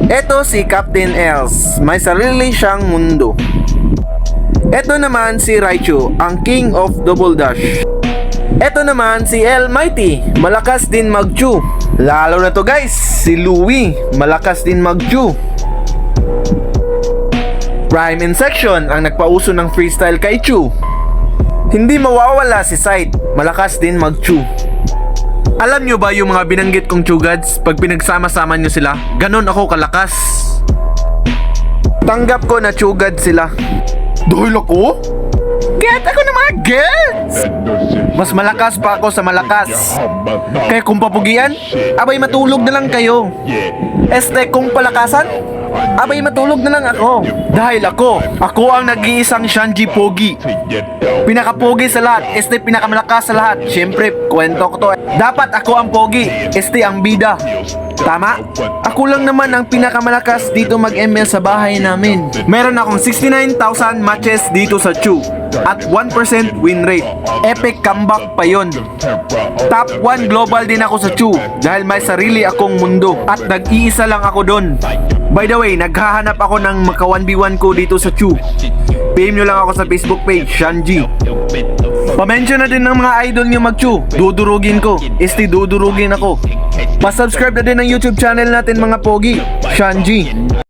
Eto si Captain Els, may sarili siyang mundo. Eto naman si Raichu, ang King of Double Dash. Eto naman si El Mighty, malakas din mag-chew. Lalo na to guys, si Louie, malakas din mag-chew. Prime Insection, ang nagpauso ng freestyle kay Chew. Hindi mawawala si Side, malakas din mag-chew. Alam nyo ba yung mga binanggit kong Chugads, pag pinagsama-sama nyo sila, ganon ako kalakas. Tanggap ko na Chugad sila. Dahil ako? Get ako na mga gets! Mas malakas pa ako sa malakas. Kaya kung papugian, abay matulog na lang kayo. Kung palakasan, abay matulog na lang ako. Dahil ako ang nag-iisang Shanji Pogi. Pinakapogi sa lahat, pinakamalakas sa lahat. Siyempre, kwento ko to. Dapat ako ang pogi, ang bida. Tama? Ako lang naman ang pinakamalakas dito mag-ML sa bahay namin. Meron akong 69,000 matches dito sa Chew at 1% win rate. Epic comeback pa yon. Top 1 global din ako sa Chew dahil may sarili akong mundo at nag-iisa lang ako doon. By the way, naghahanap ako ng maka 1v1 ko dito sa Chew. PM nyo lang ako sa Facebook page, Shanji. Pa-mention na din ng mga idol nyo mag-Chew. Dudurugin ko. Dudurugin ako. Pa-subscribe na din ng YouTube channel natin mga pogi, Shanji.